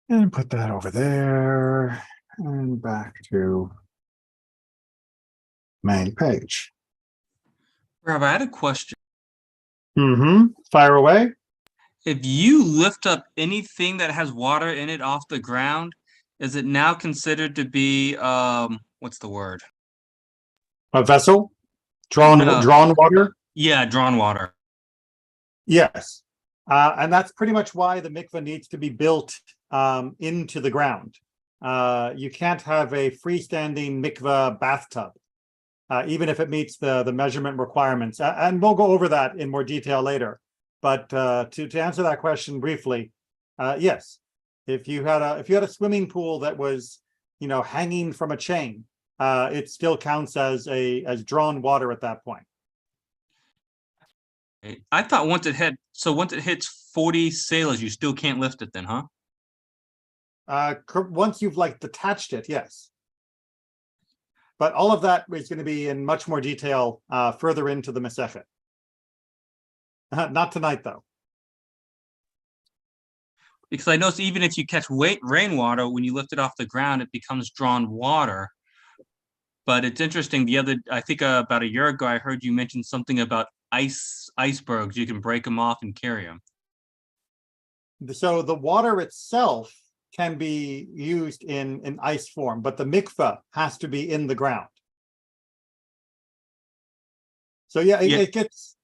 And put that over there and back to main page. Rob, I had a question. Fire away. If you lift up anything that has water in it off the ground, is it now considered to be what's the word? A vessel, No, drawn water. yeah, drawn water. Yes. And that's pretty much why the mikveh needs to be built into the ground. You can't have a freestanding mikveh bathtub, even if it meets the measurement requirements. And we'll go over that in more detail later. But to answer that question briefly, yes, if you had a swimming pool that was, hanging from a chain, it still counts as drawn water at that point. I thought once it hits 40 sailors, you still can't lift it then, huh? Once you've detached it, yes. But all of that is going to be in much more detail further into the Masechet. Not tonight, though. Because I noticed even if you catch rainwater, when you lift it off the ground, it becomes drawn water. But it's interesting. I think about a year ago, I heard you mention something about icebergs. You can break them off and carry them. So the water itself can be used in ice form, but the mikveh has to be in the ground. So yeah, it gets.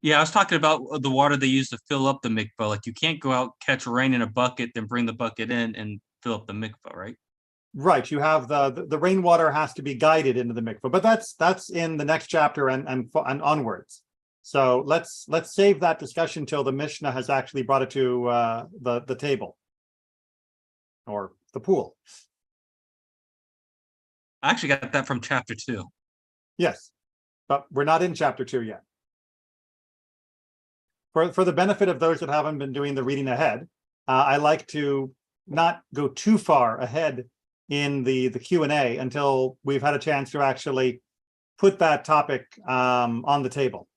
Yeah, I was talking about the water they use to fill up the mikveh. Like you can't go out, catch rain in a bucket, then bring the bucket in and fill up the mikveh, right? Right, you have the rainwater has to be guided into the mikveh, but that's in the next chapter and onwards. So let's save that discussion till the Mishnah has actually brought it to the table or the pool. I actually got that from chapter 2. Yes, but we're not in chapter 2 yet. For the benefit of those that haven't been doing the reading ahead, I like to not go too far ahead in the Q&A until we've had a chance to actually put that topic on the table.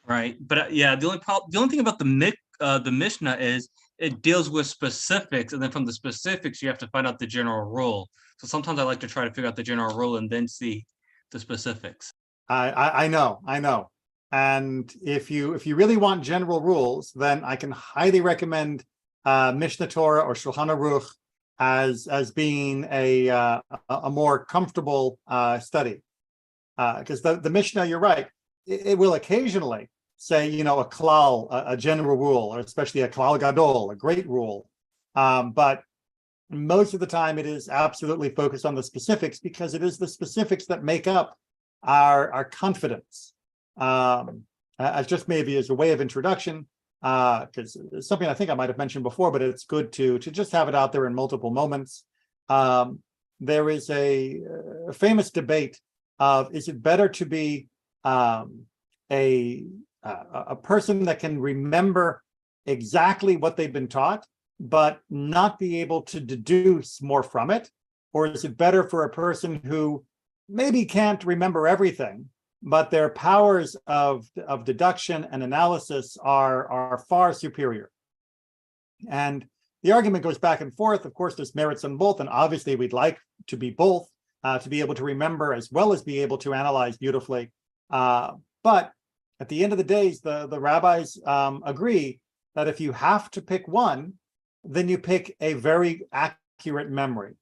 Right, but yeah, the only thing about the Mishnah is it deals with specifics, and then from the specifics you have to find out the general rule. So sometimes I like to try to figure out the general rule and then see the specifics. I know. And if you really want general rules, then I can highly recommend Mishnah Torah or Shulchan Aruch as being a more comfortable study. Because the Mishnah, you're right, it will occasionally say, a klal, a general rule, or especially a klal gadol, a great rule. But most of the time it is absolutely focused on the specifics, because it is the specifics that make up our confidence. As just maybe as a way of introduction, because it's something I think I might have mentioned before, but it's good to just have it out there in multiple moments. There is a famous debate of, is it better to be a person that can remember exactly what they've been taught, but not be able to deduce more from it? Or is it better for a person who maybe can't remember everything, but their powers of deduction and analysis are far superior? And the argument goes back and forth. Of course, there's merits on both, and obviously we'd like to be both, to be able to remember as well as be able to analyze beautifully. But at the end of the day, the rabbis agree that if you have to pick one, then you pick a very accurate memory,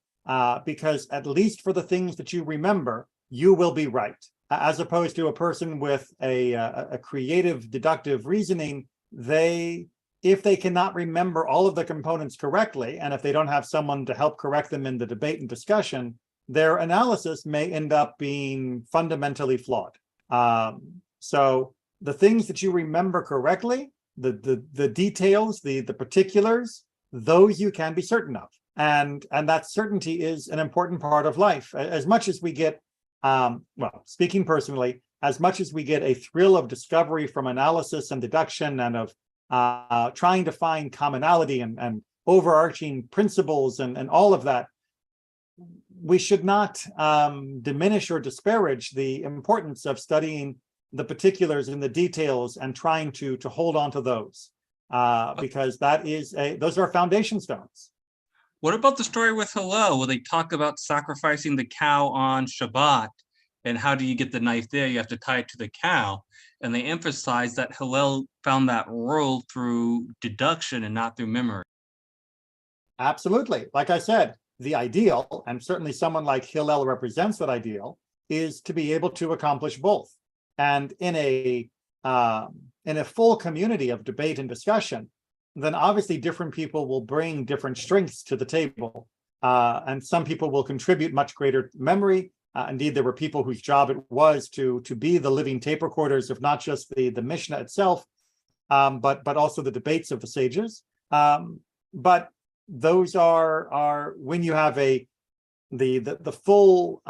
because at least for the things that you remember, you will be right, as opposed to a person with a creative deductive reasoning. If they cannot remember all of the components correctly, and if they don't have someone to help correct them in the debate and discussion, their analysis may end up being fundamentally flawed. So the things that you remember correctly, the details, the particulars, those you can be certain of. And that certainty is an important part of life. As much as we get, speaking personally, as much as we get a thrill of discovery from analysis and deduction and of trying to find commonality and overarching principles and all of that, we should not diminish or disparage the importance of studying the particulars and the details and trying to hold on to those. because those are foundation stones. What about the story with Hillel, where they talk about sacrificing the cow on Shabbat? And how do you get the knife there? You have to tie it to the cow. And they emphasize that Hillel found that rule through deduction and not through memory. Absolutely. Like I said, the ideal, and certainly someone like Hillel represents that ideal, is to be able to accomplish both. And in a full community of debate and discussion, then obviously different people will bring different strengths to the table. And some people will contribute much greater memory. Indeed, there were people whose job it was to be the living tape recorders of not just the Mishnah itself, but also the debates of the sages. But those are when you have the full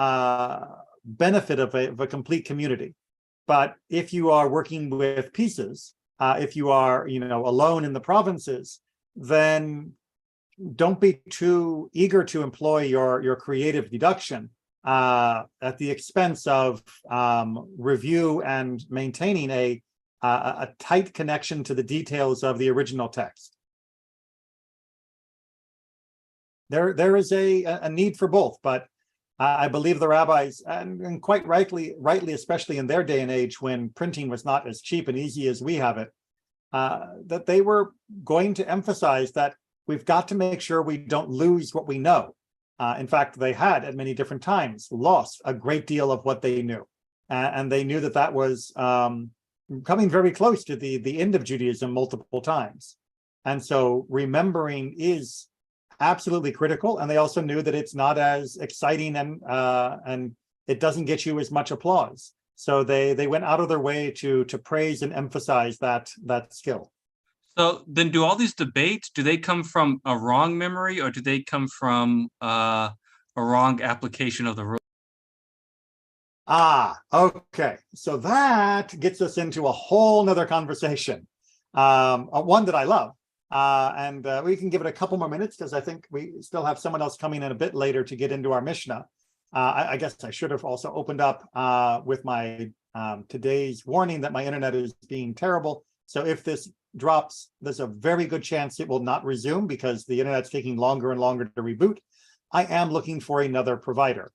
benefit of a complete community. But if you are working with pieces, if you are alone in the provinces, then don't be too eager to employ your creative deduction at the expense of review and maintaining a tight connection to the details of the original text. There is a need for both, but I believe the rabbis, and quite rightly, especially in their day and age when printing was not as cheap and easy as we have it, that they were going to emphasize that we've got to make sure we don't lose what we know. In fact, they had at many different times lost a great deal of what they knew. And they knew that was coming very close to the end of Judaism multiple times. And so remembering is absolutely critical. And they also knew that it's not as exciting and it doesn't get you as much applause. So they went out of their way to praise and emphasize that skill. So then do all these debates, do they come from a wrong memory, or do they come from a wrong application of the rule? Okay. So that gets us into a whole nother conversation, one that I love. And we can give it a couple more minutes because I think we still have someone else coming in a bit later to get into our Mishnah. I guess I should have also opened up with my today's warning that my internet is being terrible. So if this drops, there's a very good chance it will not resume because the internet's taking longer and longer to reboot. I am looking for another provider.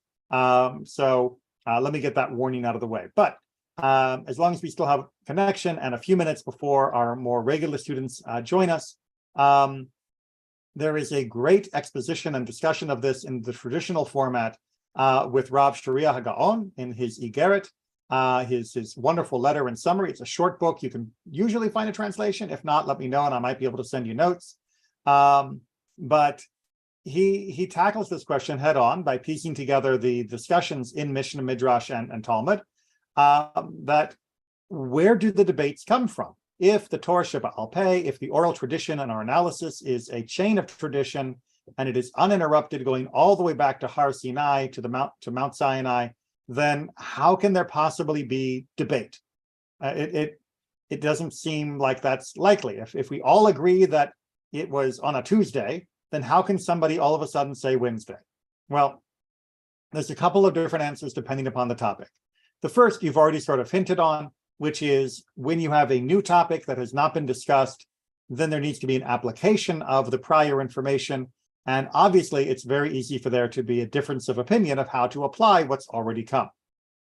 So let me get that warning out of the way. But as long as we still have connection and a few minutes before our more regular students join us, there is a great exposition and discussion of this in the traditional format with Rav Sharia HaGaon in his Igeret, his wonderful letter and summary. It's a short book. You can usually find a translation. If not, let me know and I might be able to send you notes. But he tackles this question head on by piecing together the discussions in Mishnah, Midrash, and Talmud, that where do the debates come from? If the Torah Sheba'al Peh, if the oral tradition and our analysis is a chain of tradition and it is uninterrupted going all the way back to Har Sinai, to Mount Sinai, then how can there possibly be debate? It doesn't seem like that's likely. If we all agree that it was on a Tuesday, then how can somebody all of a sudden say Wednesday? Well, there's a couple of different answers depending upon the topic. The first you've already sort of hinted on, which is when you have a new topic that has not been discussed, then there needs to be an application of the prior information. And obviously, it's very easy for there to be a difference of opinion of how to apply what's already come.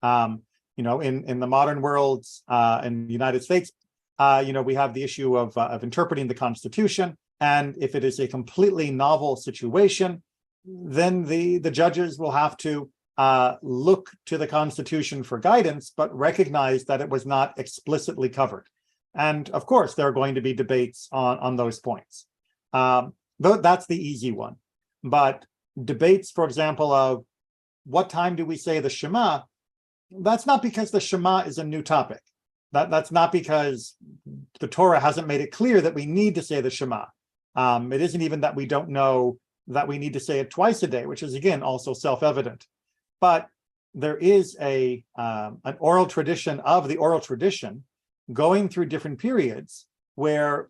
In the modern world, in the United States, we have the issue of interpreting the Constitution. And if it is a completely novel situation, then the judges will have to look to the Constitution for guidance, but recognize that it was not explicitly covered. And of course, there are going to be debates on those points. That's the easy one. But debates, for example, of what time do we say the Shema, that's not because the Shema is a new topic. That's not because the Torah hasn't made it clear that we need to say the Shema. It isn't even that we don't know that we need to say it twice a day, which is, again, also self-evident. But there is an oral tradition of the oral tradition going through different periods where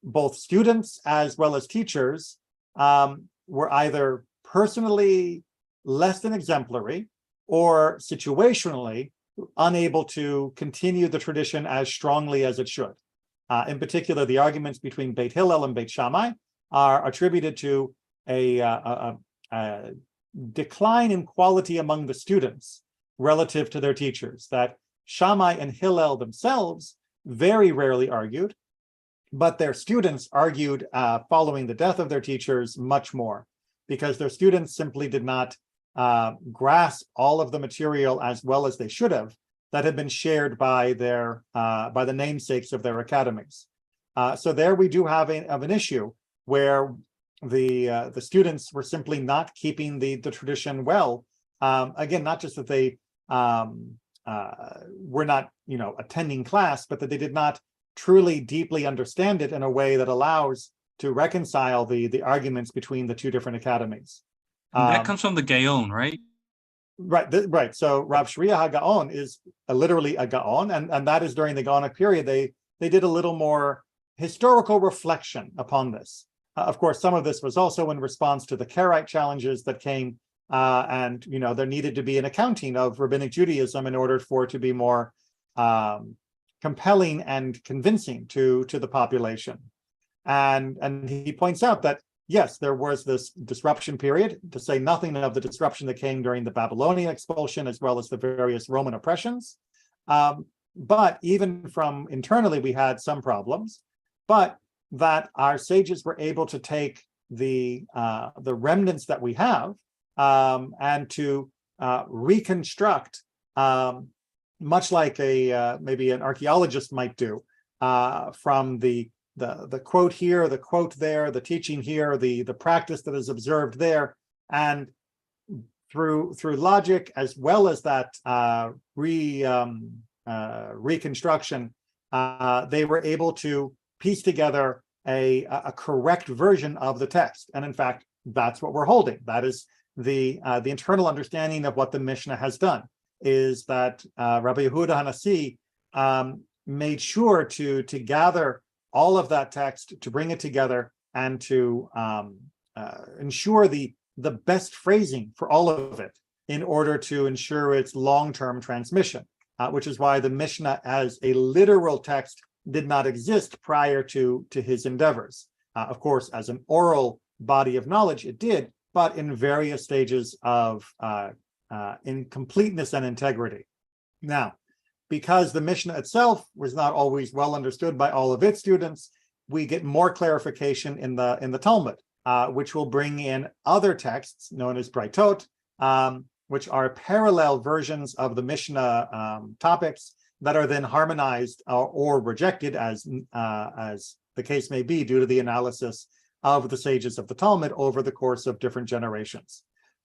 both students as well as teachers were either personally less than exemplary or situationally unable to continue the tradition as strongly as it should. In particular, the arguments between Beit Hillel and Beit Shammai are attributed to a decline in quality among the students relative to their teachers, that Shammai and Hillel themselves very rarely argued, but their students argued following the death of their teachers much more, because their students simply did not grasp all of the material as well as they should have that had been shared by the namesakes of their academies. So there we do have an issue where the students were simply not keeping the tradition well. Again, not just that they were not, attending class, but that they did not truly deeply understand it in a way that allows to reconcile the arguments between the two different academies. That comes from the Gaon, right? Right. So Rav Shriya HaGaon is literally a Gaon, and that is during the Gaonic period. They did a little more historical reflection upon this. Of course, some of this was also in response to the Karaite challenges that came, and there needed to be an accounting of rabbinic Judaism in order for it to be more compelling and convincing to the population. And he points out that yes, there was this disruption period, to say nothing of the disruption that came during the Babylonian expulsion, as well as the various Roman oppressions. But even from internally, we had some problems, but that our sages were able to take the remnants that we have and to reconstruct, much like maybe an archaeologist might do, from the quote here, the quote there, the teaching here, the practice that is observed there, and through logic as well as that reconstruction, they were able to piece together a correct version of the text. And in fact, that's what we're holding. That is the internal understanding of what the Mishnah has done, is that Rabbi Yehuda Hanassi made sure to gather all of that text, to bring it together, and to ensure the best phrasing for all of it in order to ensure its long-term transmission, which is why the Mishnah as a literal text did not exist prior to his endeavors. Of course, as an oral body of knowledge, it did, but in various stages of incompleteness and integrity. Now, because the Mishnah itself was not always well understood by all of its students, we get more clarification in the Talmud, which will bring in other texts known as Braitot, which are parallel versions of the Mishnah topics that are then harmonized or rejected, as the case may be, due to the analysis of the sages of the Talmud over the course of different generations.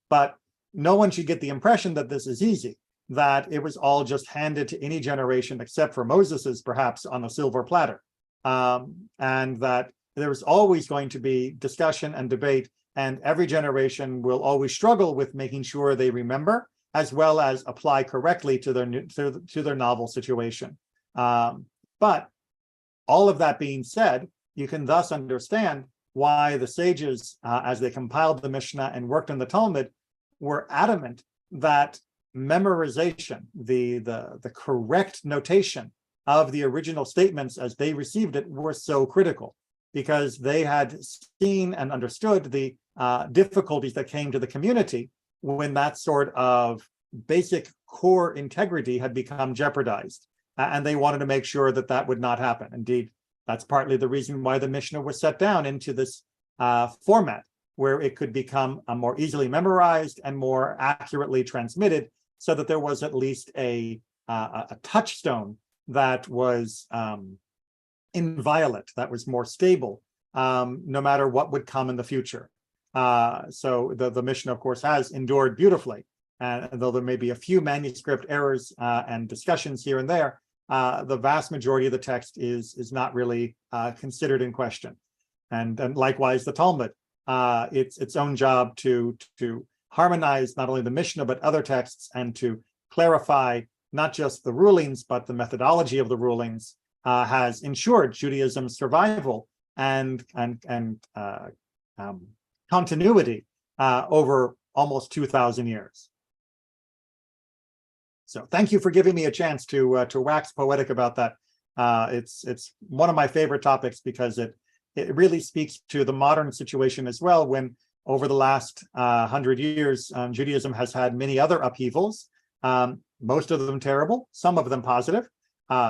But no one should get the impression that this is easy, that it was all just handed to any generation except for Moses's, perhaps on a silver platter, and that there was always going to be discussion and debate, and every generation will always struggle with making sure they remember as well as apply correctly to their novel situation. But all of that being said, you can thus understand why the sages, as they compiled the Mishnah and worked on the Talmud, were adamant that memorization, the correct notation of the original statements as they received it, were so critical, because they had seen and understood the difficulties that came to the community when that sort of basic core integrity had become jeopardized. And they wanted to make sure that that would not happen. Indeed, that's partly the reason why the Mishnah was set down into this format, where it could become more easily memorized and more accurately transmitted, so that there was at least a touchstone that was inviolate, that was more stable, no matter what would come in the future. So the Mishnah, of course, has endured beautifully. And though there may be a few manuscript errors and discussions here and there, the vast majority of the text is not really considered in question. And likewise, the Talmud, its own job to harmonize not only the Mishnah, but other texts, and to clarify not just the rulings, but the methodology of the rulings, has ensured Judaism's survival and continuity over almost 2,000 years. So thank you for giving me a chance to wax poetic about that. It's one of my favorite topics because it really speaks to the modern situation as well, when over the last 100 years, Judaism has had many other upheavals, most of them terrible, some of them positive,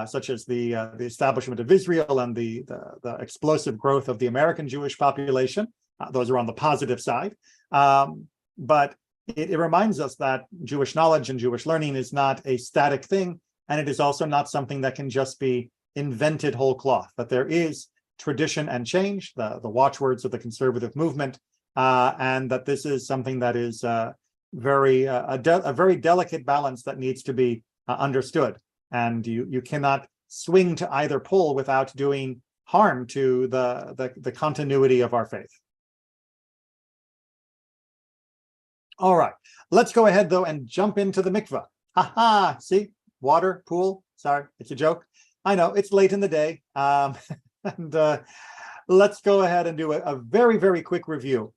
such as the establishment of Israel and the explosive growth of the American Jewish population. Those are on the positive side. But it reminds us that Jewish knowledge and Jewish learning is not a static thing, and it is also not something that can just be invented whole cloth, that there is tradition and change, the watchwords of the conservative movement, and that this is something that is a very delicate balance that needs to be understood. And you cannot swing to either pole without doing harm to the continuity of our faith. All right, let's go ahead though and jump into the mikvah. Ha, see, water, pool. Sorry, it's a joke. I know it's late in the day. And let's go ahead and do a very, very quick review.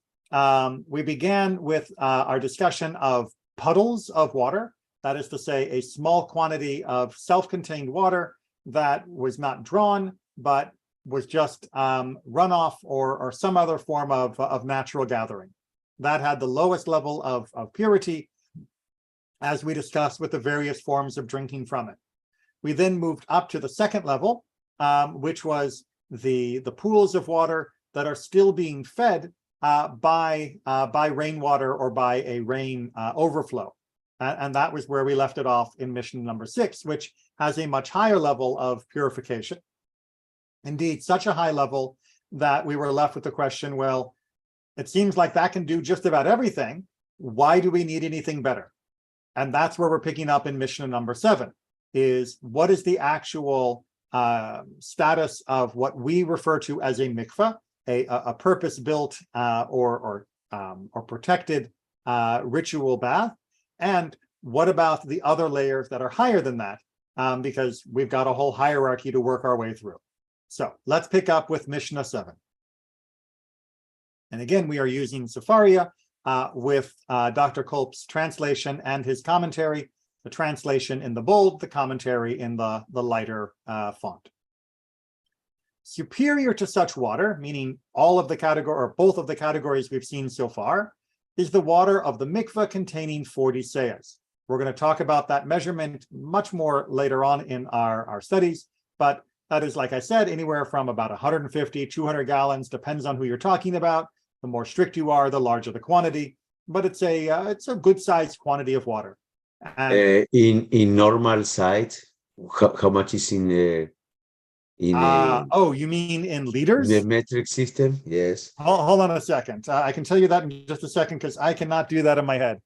We began with our discussion of puddles of water. That is to say, a small quantity of self-contained water that was not drawn, but was just runoff or some other form of natural gathering. That had the lowest level of purity, as we discussed with the various forms of drinking from it. We then moved up to the second level, which was the pools of water that are still being fed by rainwater or by a rain overflow. And that was where we left it off in Mishnah number 6, which has a much higher level of purification. Indeed, such a high level that we were left with the question, well, it seems like that can do just about everything. Why do we need anything better? And that's where we're picking up in Mishnah number 7, is what is the actual status of what we refer to as a mikvah, a purpose-built or protected ritual bath, and what about the other layers that are higher than that? Because we've got a whole hierarchy to work our way through. So let's pick up with Mishnah 7. And again, we are using Sefaria with Dr. Kolb's translation and his commentary, the translation in the bold, the commentary in the lighter font. Superior to such water, meaning all of the category or both of the categories we've seen so far, is the water of the mikveh containing 40 seahs. We're going to talk about that measurement much more later on in our studies, but that is, like I said, anywhere from about 150, 200 gallons, depends on who you're talking about. The more strict you are, the larger the quantity, but it's a good sized quantity of water. And in normal size, how much is in oh, you mean in liters? the metric system? Yes. Hold on a second. I can tell you that in just a second because I cannot do that in my head.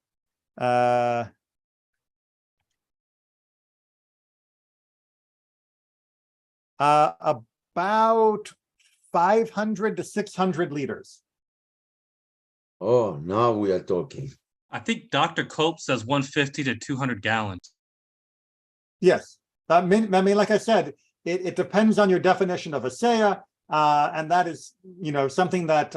About 500 to 600 liters. Oh, now we are talking. I think Dr. Cope says 150 to 200 gallons. Yes. I mean, like I said, it depends on your definition of a seah, and that is, something that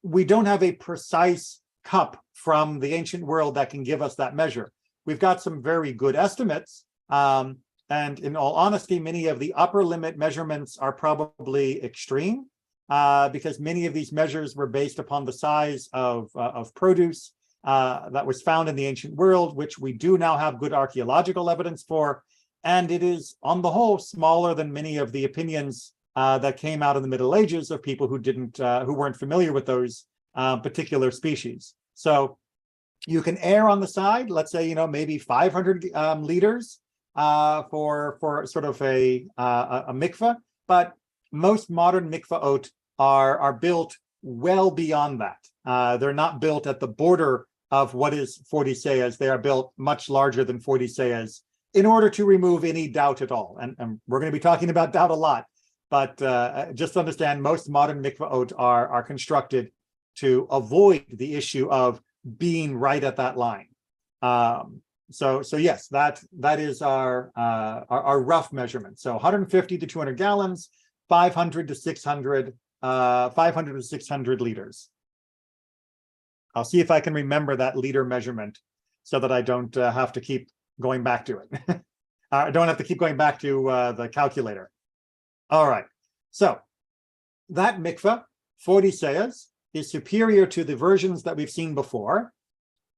we don't have a precise cup from the ancient world that can give us that measure. We've got some very good estimates, and in all honesty, many of the upper limit measurements are probably extreme, because many of these measures were based upon the size of produce that was found in the ancient world, which we do now have good archaeological evidence for. And it is, on the whole, smaller than many of the opinions that came out in the Middle Ages of people who weren't familiar with those particular species. So you can err on the side, let's say, maybe 500 liters for sort of a mikveh, but most modern mikvaot are built well beyond that. They're not built at the border of what is 40 seahs. They are built much larger than 40 seahs in order to remove any doubt at all. And we're going to be talking about doubt a lot, but just understand most modern mikvaot are constructed to avoid the issue of being right at that line. So yes, that is our rough measurement. So 150 to 200 gallons, 500 to 600 liters. I'll see if I can remember that liter measurement so that I don't have to keep going back to it. I don't have to keep going back to the calculator. All right. So that mikveh, 40 sayas, is superior to the versions that we've seen before,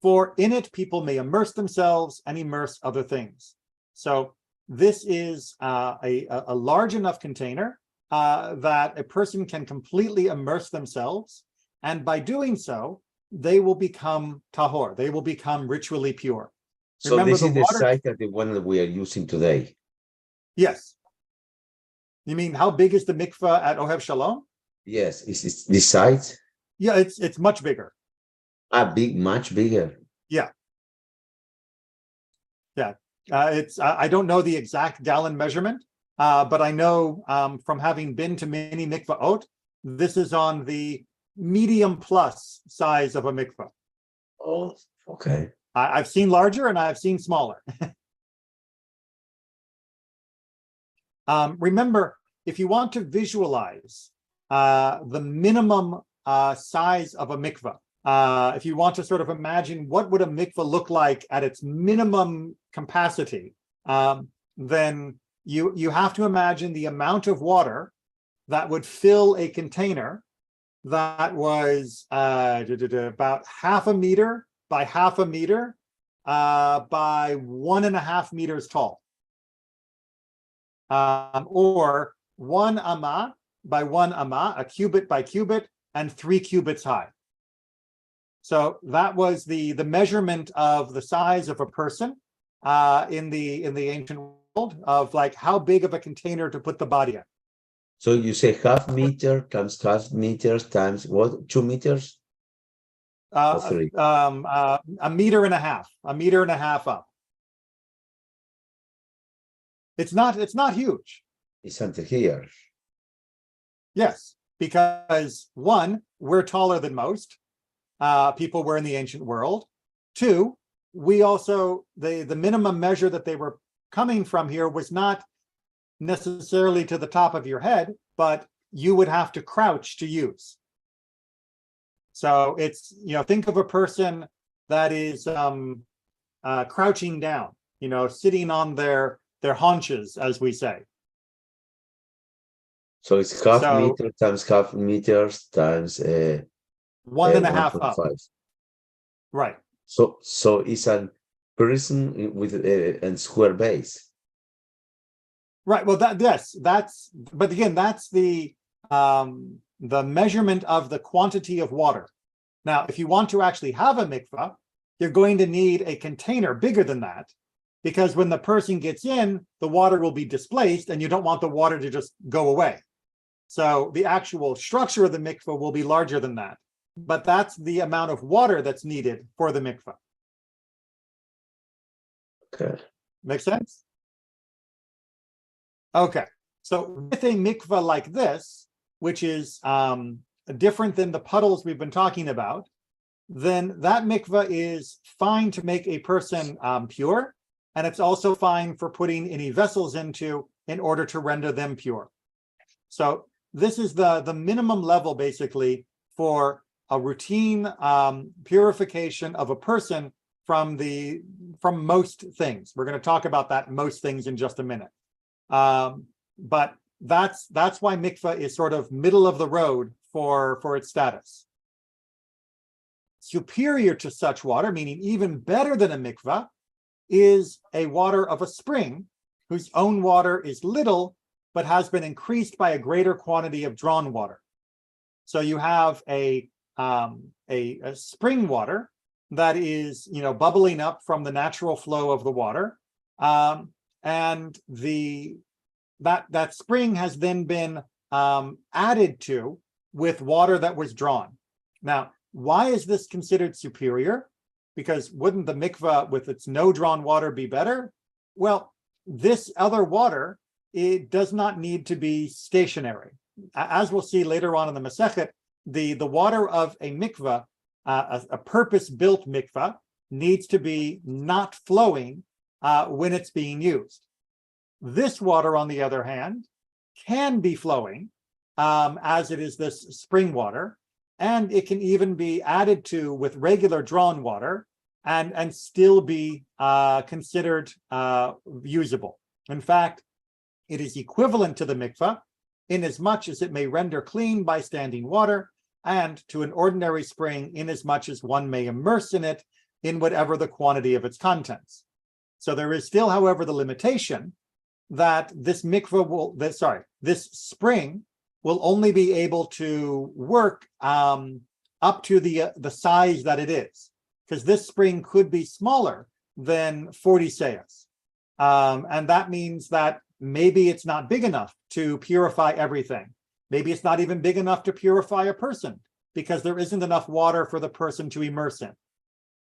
for in it people may immerse themselves and immerse other things. So this is a large enough container that a person can completely immerse themselves, and by doing so, they will become tahor, they will become ritually pure. So Remember this the is the water? site that the one that we are using today. Yes. You mean how big is the mikveh at Ohev Shalom? Yes, is it this site? Yeah, it's much bigger. Big, much bigger. Yeah. I don't know the exact gallon measurement, but I know from having been to many mikvaot, this is on the medium plus size of a mikvah. Oh, okay. I've seen larger and I've seen smaller. Remember, if you want to visualize the minimum size of a mikvah, if you want to sort of imagine what would a mikvah look like at its minimum capacity, then you have to imagine the amount of water that would fill a container that was about half a meter by half a meter by 1.5 meters tall. Or 1 amma by 1 amma, a cubit by cubit, and 3 cubits high. So that was the measurement of the size of a person in the ancient world, of like how big of a container to put the body in. So you say half meter times half meters times what? 2 meters? Or 3? A meter and a half up. It's not huge. It's until here. Yes, because one, we're taller than most people were in the ancient world. Two, we also, the minimum measure that they were coming from here was not necessarily to the top of your head, but you would have to crouch to use. So it's, think of a person that is crouching down, sitting on their haunches, as we say. So it's half meter times half meters times 1.5 up. 1.5. Right. So it's a person with a square base. Right. Well, but again, that's the measurement of the quantity of water. Now, if you want to actually have a mikvah, you're going to need a container bigger than that, because when the person gets in, the water will be displaced and you don't want the water to just go away. So the actual structure of the mikvah will be larger than that, but that's the amount of water that's needed for the mikvah. Okay. Make sense? Okay. So with a mikvah like this, which is different than the puddles we've been talking about, then that mikvah is fine to make a person pure, and it's also fine for putting any vessels into in order to render them pure. So this is the minimum level, basically, for a routine purification of a person from most things. We're going to talk about that most things in just a minute. But that's why mikvah is sort of middle of the road for its status. Superior to such water, meaning even better than a mikvah, is a water of a spring whose own water is little, but has been increased by a greater quantity of drawn water. So you have a spring water that is, bubbling up from the natural flow of the water, and that spring has then been added to with water that was drawn. Now, why is this considered superior? Because wouldn't the mikvah with its no drawn water be better? Well, this other water, it does not need to be stationary. As we'll see later on in the Masechet, the water of a mikvah, a purpose-built mikvah, needs to be not flowing when it's being used. This water, on the other hand, can be flowing as it is this spring water, and it can even be added to with regular drawn water and still be considered usable. In fact, it is equivalent to the mikvah inasmuch as it may render clean by standing water, and to an ordinary spring, inasmuch as one may immerse in it in whatever the quantity of its contents. So there is still, however, the limitation that this this spring will only be able to work up to the size that it is, because this spring could be smaller than 40 seahs. And that means that maybe it's not big enough to purify everything. Maybe it's not even big enough to purify a person because there isn't enough water for the person to immerse in.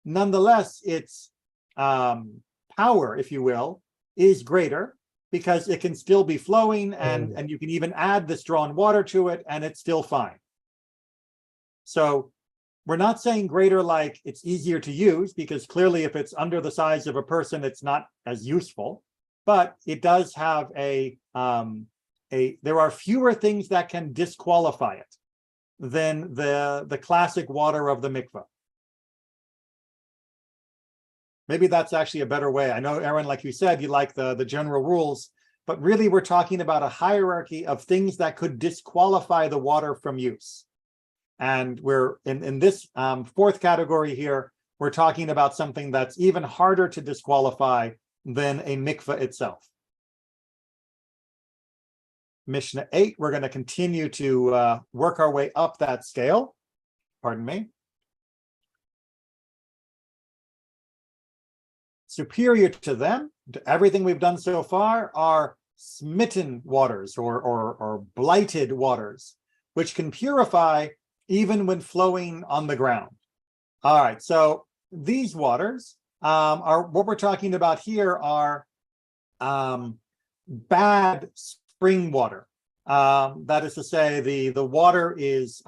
Nonetheless, its power, if you will, is greater because it can still be flowing, and you can even add this drawn water to it and it's still fine. So we're not saying greater like it's easier to use, because clearly if it's under the size of a person, it's not as useful, but it does have there are fewer things that can disqualify it than the classic water of the mikvah. Maybe that's actually a better way. I know, Aaron, like you said, you like the general rules, but really we're talking about a hierarchy of things that could disqualify the water from use. And we're in this fourth category here, we're talking about something that's even harder to disqualify than a mikvah itself. Mishnah 8, we're going to continue to work our way up that scale. Pardon me. Superior to them, to everything we've done so far, are smitten waters or blighted waters, which can purify even when flowing on the ground. All right, so these waters are what we're talking about here are bad spring water. That is to say, the water is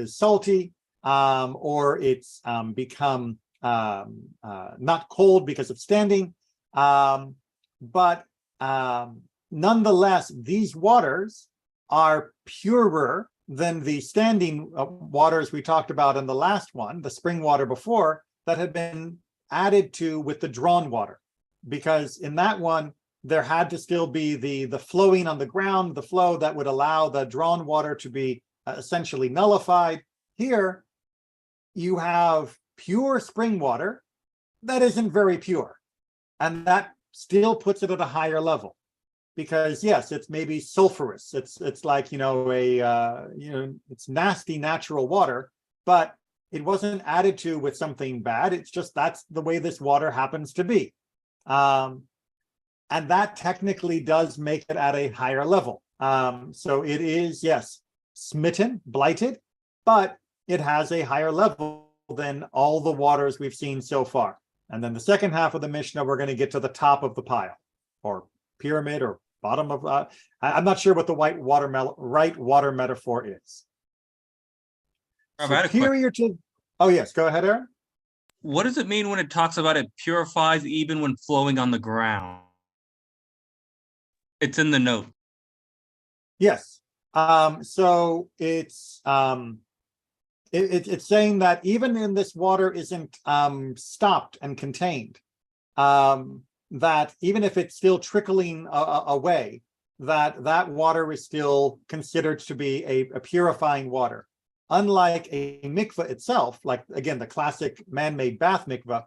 salty, or it's become not cold because of standing, but nonetheless, these waters are purer than the standing waters we talked about in the last one, the spring water before, that had been added to with the drawn water. Because in that one, there had to still be the flowing on the ground, the flow that would allow the drawn water to be essentially nullified. Here, you have pure spring water that isn't very pure, and that still puts it at a higher level, because yes, it's maybe sulfurous, it's like it's nasty natural water, but it wasn't added to with something bad. It's just that's the way this water happens to be, and that technically does make it at a higher level. So it is, yes, smitten, blighted, but it has a higher level than all the waters we've seen so far. And then the second half of the Mishnah, we're going to get to the top of the pile, or pyramid, or bottom of, I'm not sure what the right water metaphor is. Superior to, oh yes, go ahead, Aaron. What does it mean when it talks about it purifies even when flowing on the ground? It's in the note. Yes. So it's saying that even in this water isn't stopped and contained, that even if it's still trickling away, that water is still considered to be a purifying water. Unlike a mikvah itself, like, again, the classic man-made bath mikvah,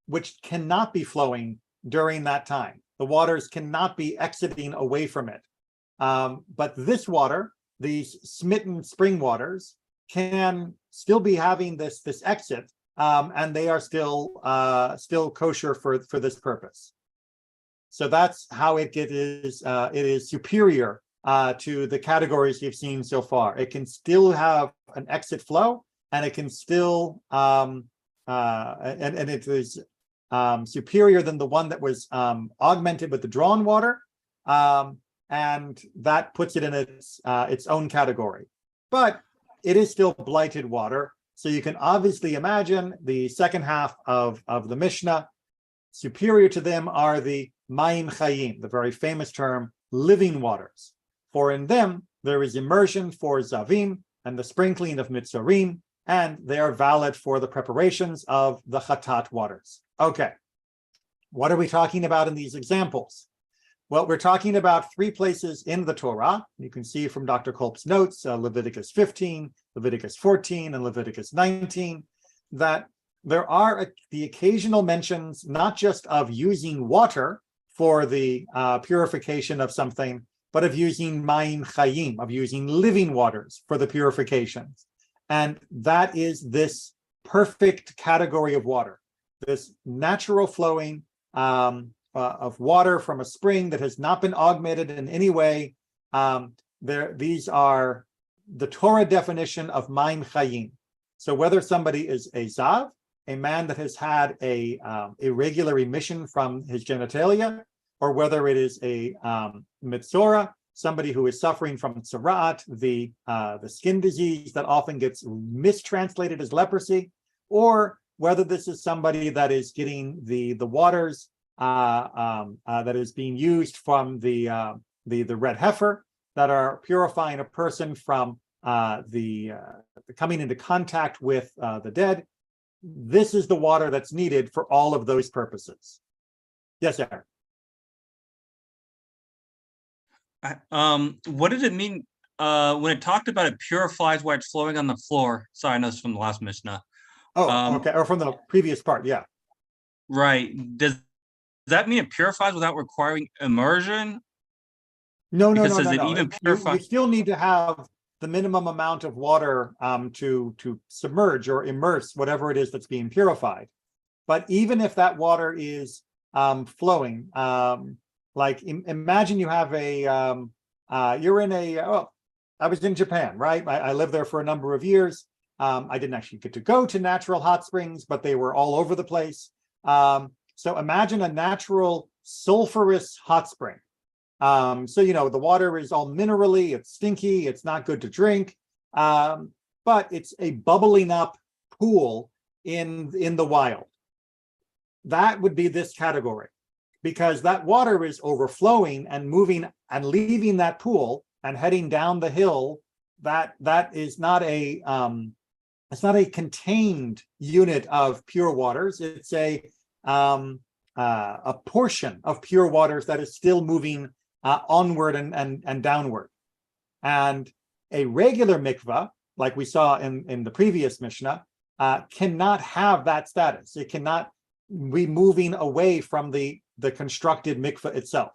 which cannot be flowing during that time. The waters cannot be exiting away from it. But this water, these smitten spring waters, can still be having this exit, and they are still kosher for this purpose. So that's how it is superior to the categories you've seen so far. It can still have an exit flow, and it can still and it is superior than the one that was augmented with the drawn water, and that puts it in its own category. But it is still blighted water, so you can obviously imagine the second half of the Mishnah. Superior to them are the Mayim Chayim, the very famous term, living waters. For in them there is immersion for Zavim and the sprinkling of Mitzarim, and they are valid for the preparations of the Chatat waters. Okay, what are we talking about in these examples? Well, we're talking about three places in the Torah. You can see from Dr. Kolb's notes, Leviticus 15, Leviticus 14, and Leviticus 19, that there are the occasional mentions, not just of using water for the purification of something, but of using mayim chayim, of using living waters for the purifications. And that is this perfect category of water, this natural flowing of water from a spring that has not been augmented in any way. These are the Torah definition of mayim chayim. So whether somebody is a zav, a man that has had a irregular emission from his genitalia, or whether it is a mitzora, somebody who is suffering from tzaraat, the skin disease that often gets mistranslated as leprosy, or whether this is somebody that is getting the waters that is being used from the red heifer that are purifying a person from the coming into contact with the dead. This is the water that's needed for all of those purposes. Yes, Eric. What did it mean when it talked about it purifies while it's flowing on the floor? Sorry, I know it's from the last Mishnah. Oh, okay, or from the previous part, yeah. Right. Does that mean it purifies without requiring immersion? No. Because does it even purify? You still need to have the minimum amount of water to submerge or immerse whatever it is that's being purified. But even if that water is flowing, like imagine you have you're in I was in Japan, right? I lived there for a number of years. I didn't actually get to go to natural hot springs, but they were all over the place. So imagine a natural sulfurous hot spring. So, the water is all minerally, it's stinky, it's not good to drink, but it's a bubbling up pool in the wild. That would be this category, because that water is overflowing and moving and leaving that pool and heading down the hill. That is not it's not a contained unit of pure waters. It's a portion of pure waters that is still moving onward and downward. And a regular mikvah, like we saw in the previous Mishnah, cannot have that status. It cannot be moving away from the constructed mikvah itself.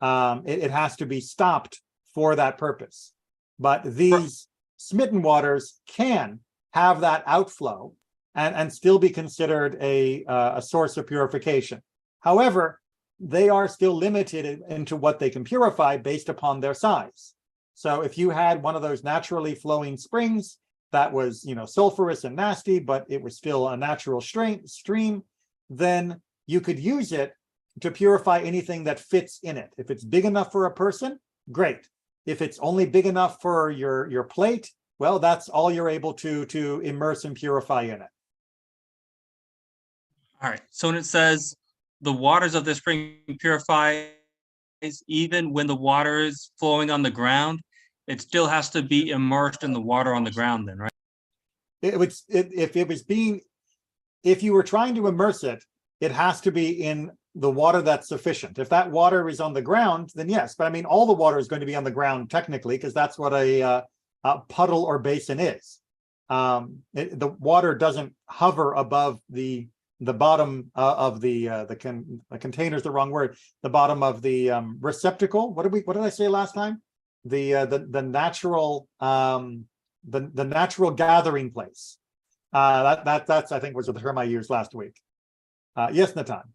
It has to be stopped for that purpose. But these smitten waters can have that outflow and still be considered a source of purification. However, they are still limited into what they can purify based upon their size. So if you had one of those naturally flowing springs that was, sulfurous and nasty, but it was still a natural stream, then you could use it to purify anything that fits in it. If it's big enough for a person, great. If it's only big enough for your plate, well, that's all you're able to immerse and purify in it. All right. So when it says the waters of the spring purifies, even when the water is flowing on the ground, it still has to be immersed in the water on the ground then, right? If you were trying to immerse it, it has to be in the water that's sufficient. If that water is on the ground, then yes. But I mean, all the water is going to be on the ground technically, because that's what a puddle or basin is. The water doesn't hover above the bottom of the container is the wrong word. The bottom of the receptacle. What did I say last time? The natural the natural gathering place. That's I think was the term I used last week. Yes, Natan.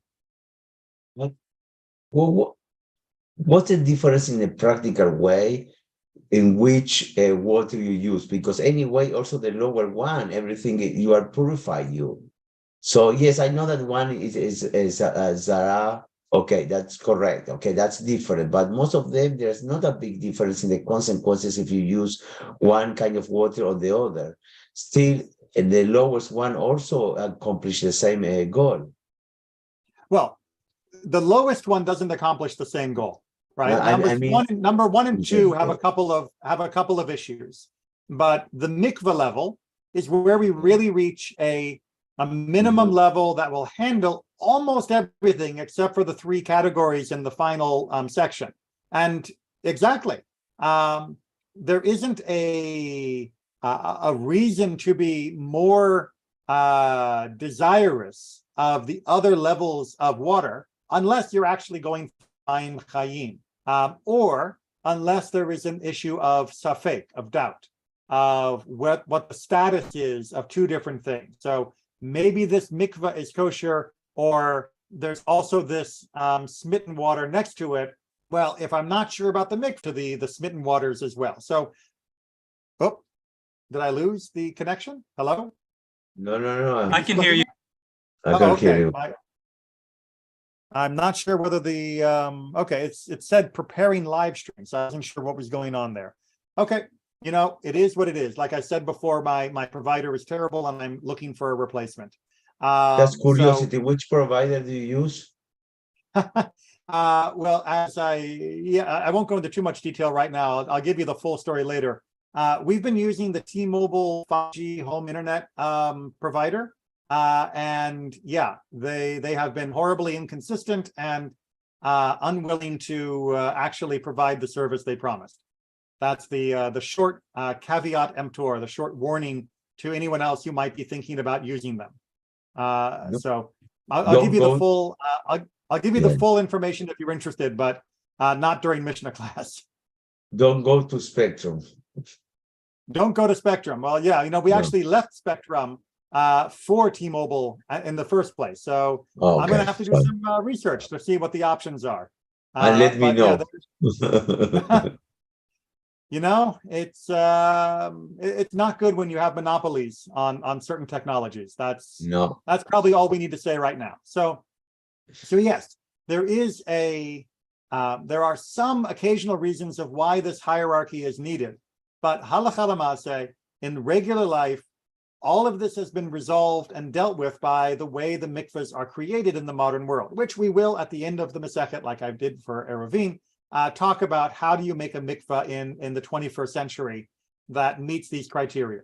Well, what's the difference in a practical way in which water you use? Because anyway, also the lower one, everything you are purifying you. So yes, I know that one is Zara. Okay, that's correct. Okay, that's different. But most of them, there's not a big difference in the consequences if you use one kind of water or the other. Still, the lowest one also accomplishes the same goal. Well, the lowest one doesn't accomplish the same goal, right? Number one and two have a couple of issues, but the mikvah level is where we really reach a a minimum level that will handle almost everything except for the three categories in the final section. And exactly, there isn't a reason to be more desirous of the other levels of water unless you're actually going to find chayim, or unless there is an issue of safek, of doubt, of what the status is of two different things. So maybe this mikvah is kosher, or there's also this smitten water next to it. Well, if I'm not sure about the mikvah, the smitten waters as well. So, oh, did I lose the connection? Hello? No. I can hear you. I can hear okay. you. I'm not sure whether the okay, it said preparing live stream, so I wasn't sure what was going on there. Okay, you know, it is what it is. Like I said before, my provider is terrible and I'm looking for a replacement. Just curiosity, which provider do you use? Well, I won't go into too much detail right now. I'll give you the full story later. We've been using the T-Mobile 5G home internet provider. And yeah, they have been horribly inconsistent and unwilling to actually provide the service they promised. That's the short caveat emptor, the short warning to anyone else who might be thinking about using them. So I'll give you the full I'll give you the full information if you're interested, but not during Mishnah class. Don't go to Spectrum. Don't go to Spectrum. Well, yeah, you know, we actually left Spectrum for T-Mobile in the first place. So I'm going to have to do some research to see what the options are. And let me know. Yeah, you know, it's not good when you have monopolies on certain technologies. That's probably all we need to say right now. So yes, there are some occasional reasons of why this hierarchy is needed, but halakha l'maaseh, in regular life, all of this has been resolved and dealt with by the way the mikvahs are created in the modern world, which we will at the end of the Masechet, like I did for Eruvin, talk about how do you make a mikvah in the 21st century that meets these criteria.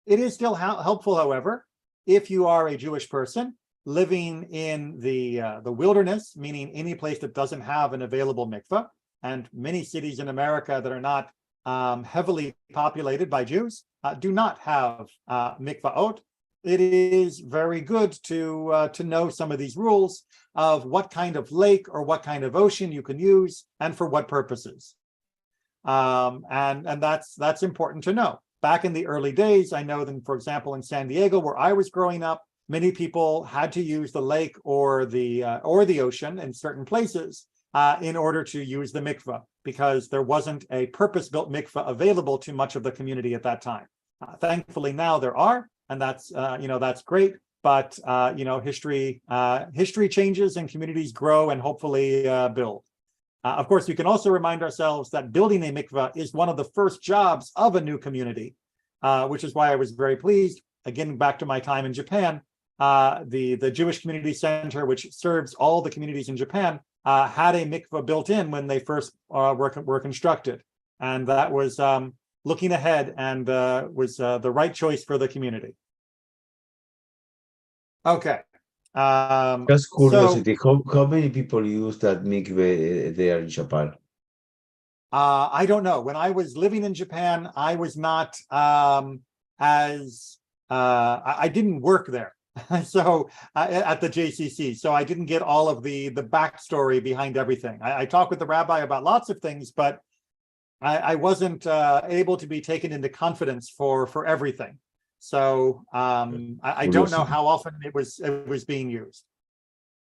It is still helpful, however, if you are a Jewish person living in the wilderness, meaning any place that doesn't have an available mikvah, and many cities in America that are not heavily populated by Jews do not have mikvaot. It is very good to know some of these rules of what kind of lake or what kind of ocean you can use and for what purposes. And that's important to know. Back in the early days, I know that, for example, in San Diego, where I was growing up, many people had to use the lake or the ocean in certain places in order to use the mikvah, because there wasn't a purpose-built mikvah available to much of the community at that time. Thankfully, now there are, and that's great. But history changes and communities grow and hopefully build. Of course, we can also remind ourselves that building a mikvah is one of the first jobs of a new community, which is why I was very pleased. Again, back to my time in Japan, the Jewish Community Center, which serves all the communities in Japan, had a mikvah built in when they first were constructed, and that was looking ahead and was the right choice for the community. Okay. Just curiosity, how many people use that mikveh there in Japan? I don't know. When I was living in Japan, I was not I didn't work there. So at the JCC, so I didn't get all of the backstory behind everything. I talked with the rabbi about lots of things, but I wasn't able to be taken into confidence for everything. So I don't know how often it was being used,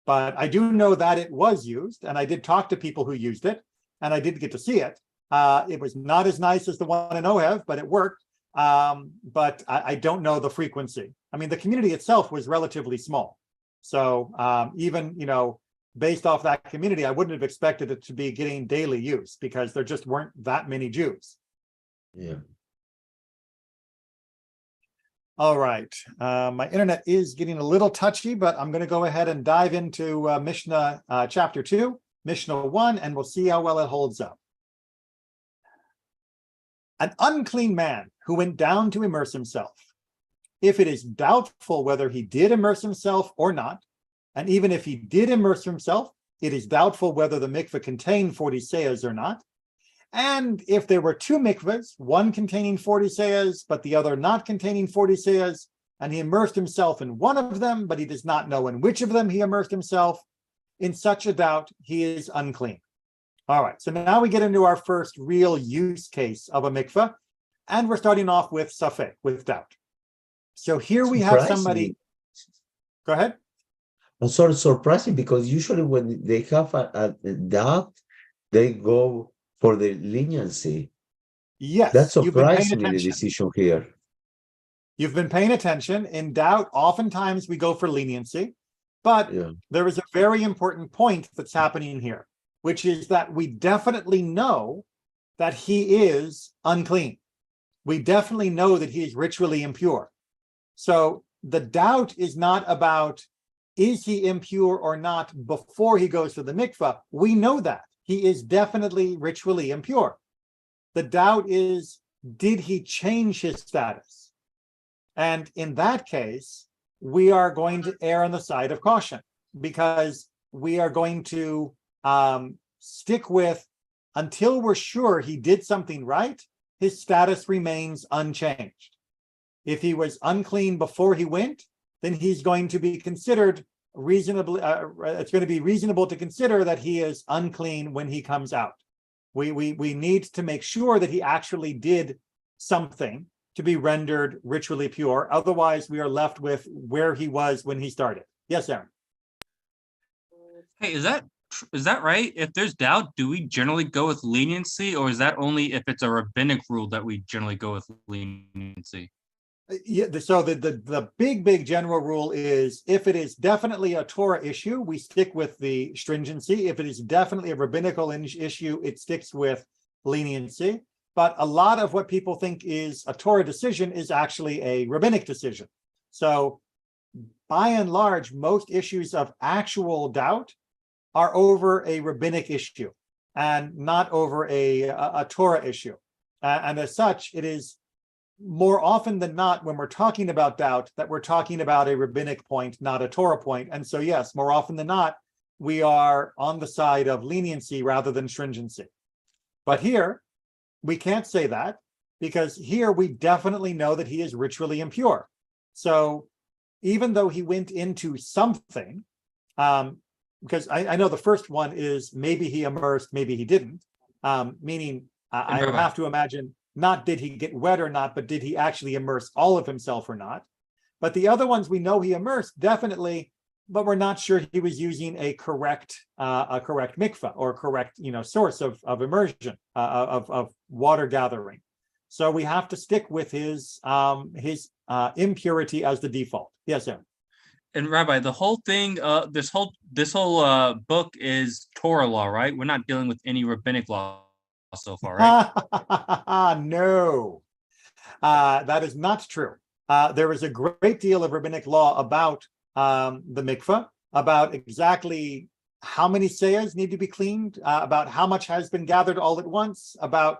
but I do know that it was used, and I did talk to people who used it, and I did get to see it. It was not as nice as the one in Ohev, but it worked. But I don't know the frequency. I mean, the community itself was relatively small, so even based off that community, I wouldn't have expected it to be getting daily use because there just weren't that many Jews. Yeah. All right. My internet is getting a little touchy, but I'm going to go ahead and dive into Mishnah chapter 2, Mishnah 1, and we'll see how well it holds up. An unclean man who went down to immerse himself if it is doubtful whether he did immerse himself or not, and even if he did immerse himself, it is doubtful whether the mikveh contained 40 seyas or not. And if there were two mikvahs, one containing 40 seyas, but the other not containing 40 seyas, and he immersed himself in one of them, but he does not know in which of them he immersed himself, in such a doubt, he is unclean. All right, so now we get into our first real use case of a mikveh, and we're starting off with safek, with doubt. So here we have somebody. Go ahead. I'm sorry, surprising, because usually when they have a doubt, they go for the leniency. Yes, That you've been paying surprised me, the attention. decision here. You've been paying attention. In doubt, oftentimes we go for leniency, but Yeah. there is a very important point that's happening here, which is that we definitely know that he is unclean. We definitely know that he is ritually impure. So the doubt is not about, is he impure or not before he goes to the mikvah? We know that he is definitely ritually impure. The doubt is, did he change his status? And in that case, we are going to err on the side of caution, because we are going to stick with, until we're sure he did something right, his status remains unchanged. If he was unclean before he went, then he's going to be considered reasonably, it's going to be reasonable to consider that he is unclean when he comes out. We need to make sure that he actually did something to be rendered ritually pure. Otherwise, we are left with where he was when he started. Yes, Aaron. Hey, is that right? If there's doubt, do we generally go with leniency, or is that only if it's a rabbinic rule that we generally go with leniency? Yeah, so the big general rule is, if it is definitely a Torah issue, we stick with the stringency. If it is definitely a rabbinical issue, it sticks with leniency. But a lot of what people think is a Torah decision is actually a rabbinic decision. So by and large, most issues of actual doubt are over a rabbinic issue and not over a Torah issue. And as such, it is more often than not, when we're talking about doubt, that we're talking about a rabbinic point, not a Torah point. And so, yes, more often than not, we are on the side of leniency rather than stringency. But here, we can't say that, because here we definitely know that he is ritually impure. So even though he went into something, because I know the first one is maybe he immersed, maybe he didn't, meaning I would have to imagine, not did he get wet or not, but did he actually immerse all of himself or not? But the other ones we know he immersed, definitely, but we're not sure he was using a correct mikvah or correct source of immersion, of water gathering. So we have to stick with his impurity as the default. Yes, Aaron. And Rabbi, the whole thing, this whole book is Torah law, right? We're not dealing with any rabbinic law so far, right? No, that is not true. There is a great deal of rabbinic law about the mikveh, about exactly how many seyas need to be cleaned, about how much has been gathered all at once, about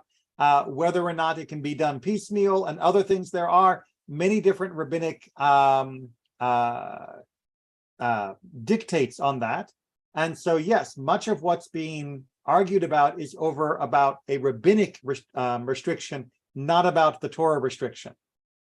whether or not it can be done piecemeal, and other things. There are many different rabbinic dictates on that. And so, yes, much of what's being argued about is over about a rabbinic restriction, not about the Torah restriction.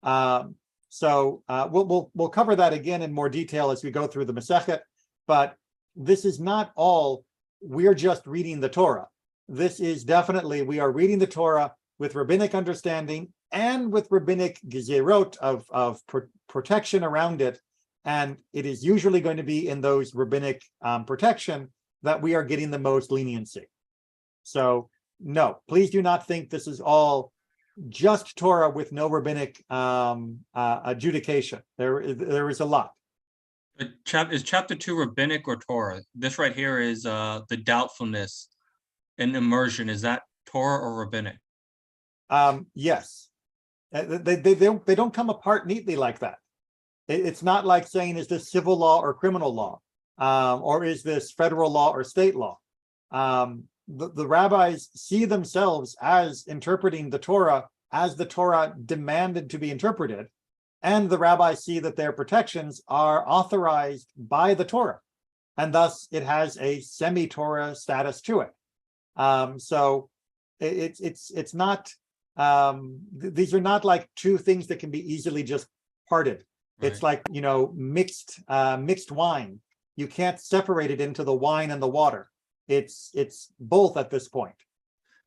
So we'll cover that again in more detail as we go through the Masechet. But this is not all, we're just reading the Torah. This is definitely, we are reading the Torah with rabbinic understanding and with rabbinic gezerot of protection around it. And it is usually going to be in those rabbinic protection that we are getting the most leniency. So no, please do not think this is all just Torah with no rabbinic adjudication. There is a lot. But is chapter 2 rabbinic or Torah? This right here is the doubtfulness and immersion. Is that Torah or rabbinic? Yes, they don't come apart neatly like that. It's not like saying, is this civil law or criminal law, or is this federal law or state law? The rabbis see themselves as interpreting the Torah as the Torah demanded to be interpreted, and the rabbis see that their protections are authorized by the Torah, and thus it has a semi-Torah status to it. So it's not, these are not like two things that can be easily just parted. It's like, mixed wine. You can't separate it into the wine and the water. It's both at this point.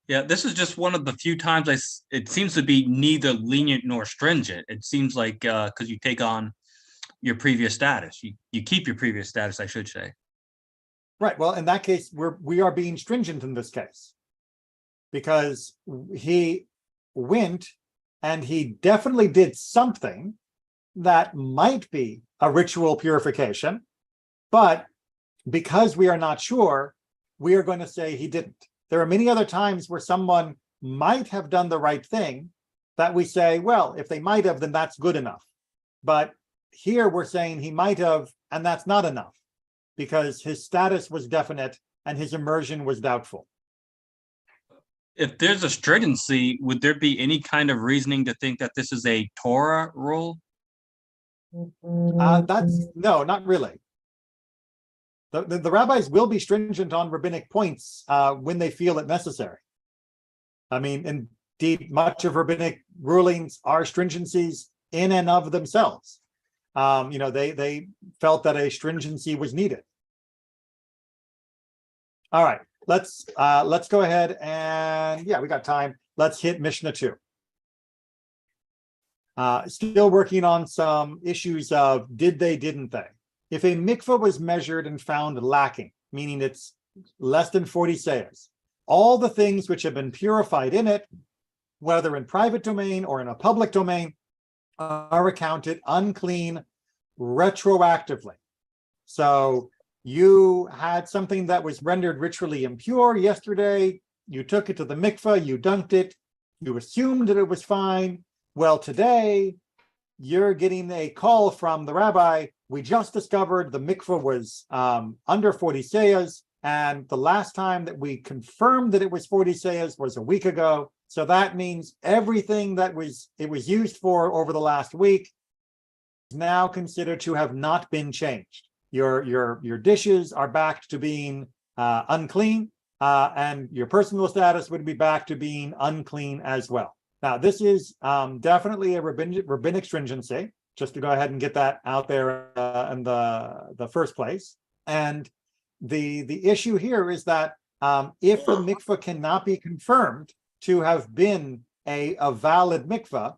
Yeah, this is just one of the few times it seems to be neither lenient nor stringent. It seems like because you take on your previous status, you keep your previous status, I should say. Right. Well, in that case, we are being stringent in this case, because he went and he definitely did something that might be a ritual purification, but because we are not sure, we are going to say he didn't. There are many other times where someone might have done the right thing that we say, well, if they might have, then that's good enough. But here we're saying he might have, and that's not enough, because his status was definite and his immersion was doubtful. If there's a stringency, would there be any kind of reasoning to think that this is a Torah rule? No, not really. The rabbis will be stringent on rabbinic points when they feel it necessary. I mean, indeed, much of rabbinic rulings are stringencies in and of themselves. They felt that a stringency was needed. All right, let's go ahead and, yeah, we got time. Let's hit Mishnah 2. Still working on some issues of did they, didn't they? If a mikvah was measured and found lacking, meaning it's less than 40 seahs, all the things which have been purified in it, whether in private domain or in a public domain, are accounted unclean retroactively. So you had something that was rendered ritually impure yesterday, you took it to the mikvah, you dunked it, you assumed that it was fine. Well, today you're getting a call from the rabbi. We just discovered the mikvah was under 40 seahs, and the last time that we confirmed that it was 40 seahs was a week ago. So that means everything that it was used for over the last week is now considered to have not been changed. Your dishes are back to being unclean, and your personal status would be back to being unclean as well. Now, this is definitely a rabbinic stringency, just to go ahead and get that out there in the first place. And the issue here is that if the mikvah cannot be confirmed to have been a valid mikvah,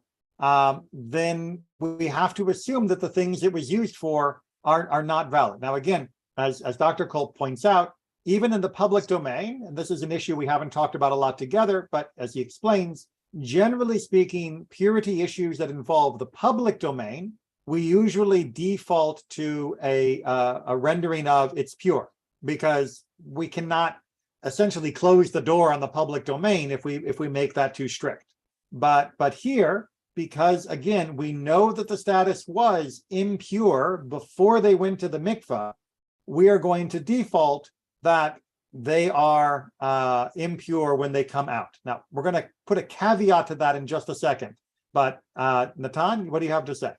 then we have to assume that the things it was used for are not valid. Now, again, as Dr. Kolb points out, even in the public domain, and this is an issue we haven't talked about a lot together, but as he explains, generally speaking, purity issues that involve the public domain, we usually default to a rendering of it's pure, because we cannot essentially close the door on the public domain if we make that too strict. But here, because again, we know that the status was impure before they went to the mikvah, we are going to default that they are impure when they come out. Now, we're going to put a caveat to that in just a second. But Natan, what do you have to say?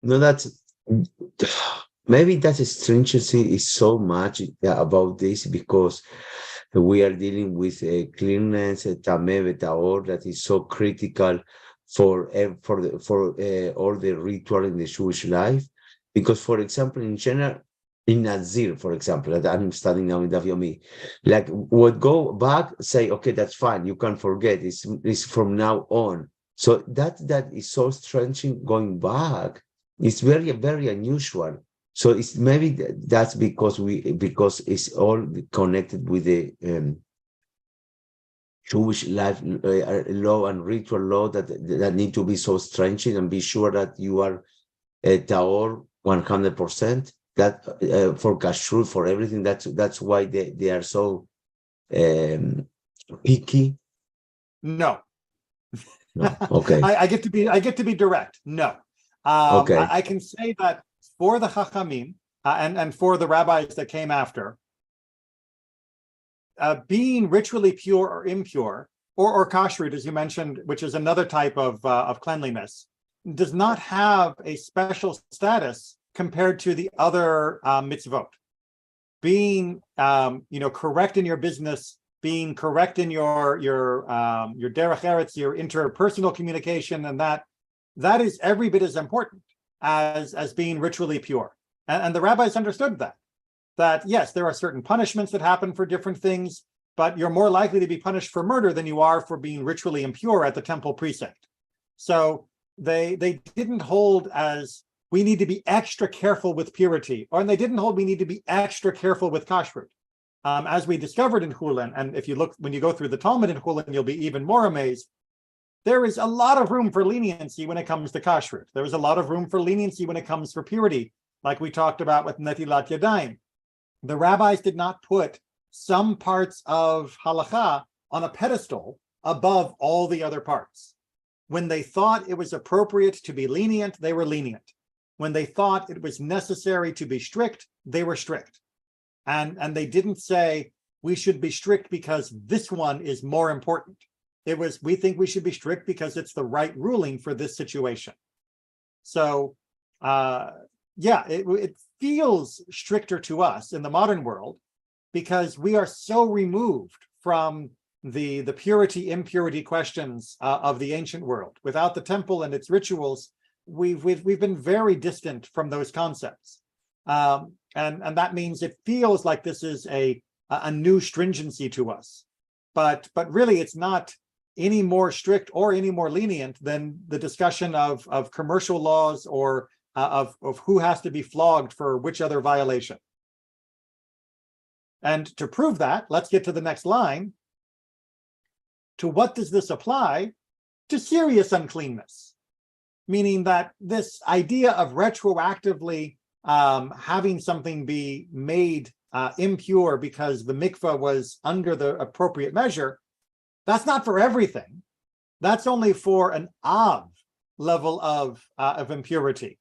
No, maybe that stringency is so much about this because we are dealing with a cleanness, a tameh, taor, that is so critical for all the ritual in the Jewish life. Because, for example, in general, in Nazir, for example, that I'm studying now in Daf Yomi, like would go back, say, okay, that's fine, you can forget, it's from now on. So that is so strange going back. It's very, very unusual. So it's maybe that's because it's all connected with the Jewish life law and ritual law that need to be so strange and be sure that you are taor 100%. That for kashrut, for everything, that's why they are so picky. No. Okay. I get to be direct. No. Okay. I can say that for the Chachamim and for the rabbis that came after, being ritually pure or impure, or kashrut, as you mentioned, which is another type of cleanliness, does not have a special status compared to the other mitzvot. Being correct in your business, being correct in your derech eretz, your interpersonal communication, and that is every bit as important as being ritually pure. And the rabbis understood that yes, there are certain punishments that happen for different things, but you're more likely to be punished for murder than you are for being ritually impure at the temple precinct. So they didn't hold as we need to be extra careful with purity, and they didn't hold we need to be extra careful with kashrut. As we discovered in Chulin, and if you look, when you go through the Talmud in Chulin, you'll be even more amazed. There is a lot of room for leniency when it comes to kashrut. There is a lot of room for leniency when it comes for purity, like we talked about with netilat yadayim. The rabbis did not put some parts of halacha on a pedestal above all the other parts. When they thought it was appropriate to be lenient, they were lenient. When they thought it was necessary to be strict, they were strict. And they didn't say, we should be strict because this one is more important. It was, we think we should be strict because it's the right ruling for this situation. So, it feels stricter to us in the modern world because we are so removed from the purity, impurity questions of the ancient world. Without the temple and its rituals, we've been very distant from those concepts. And that means it feels like this is a new stringency to us. But really, it's not any more strict or any more lenient than the discussion of commercial laws or of who has to be flogged for which other violation. And to prove that, let's get to the next line. To what does this apply? To serious uncleanness, meaning that this idea of retroactively having something be made impure because the mikvah was under the appropriate measure, that's not for everything. That's only for an av level of impurity.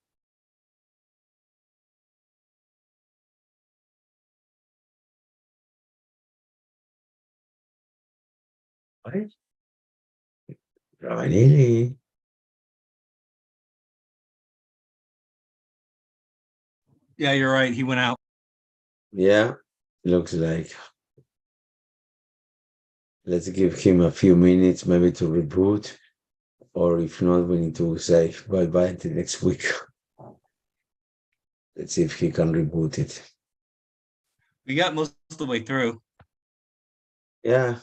What? Really? Yeah, you're right. He went out. Yeah, looks like. Let's give him a few minutes maybe to reboot, or if not, we need to say bye-bye until next week. Let's see if he can reboot it. We got most of the way through. Yeah.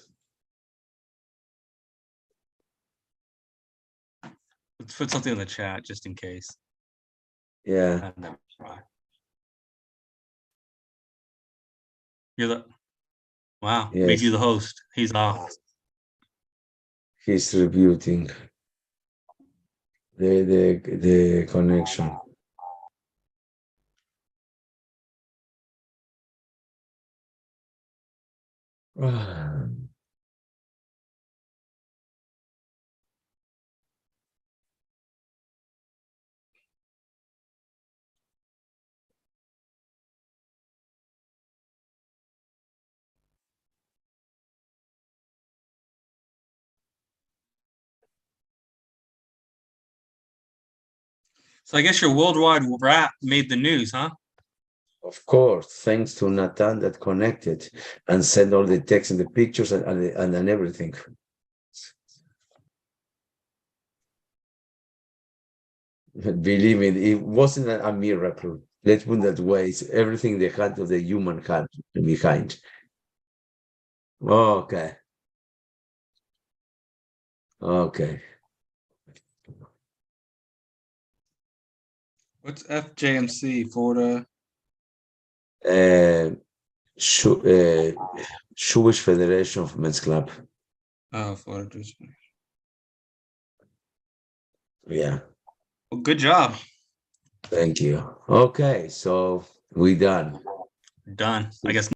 Let's put something in the chat just in case. Yeah. You're the wow. Yes. Made you the host. He's off. He's rebooting the connection. So I guess your worldwide rap made the news, huh? Of course, thanks to Nathan that connected and sent all the text and the pictures and everything. Believe me, it wasn't a miracle. Let's put that way. It's everything the hand of the human hand behind. Okay. Okay. What's FJMC, Florida? Jewish Federation of Men's Club. Oh, Florida. Yeah. Well, good job. Thank you. Okay, so we're done. Done. I guess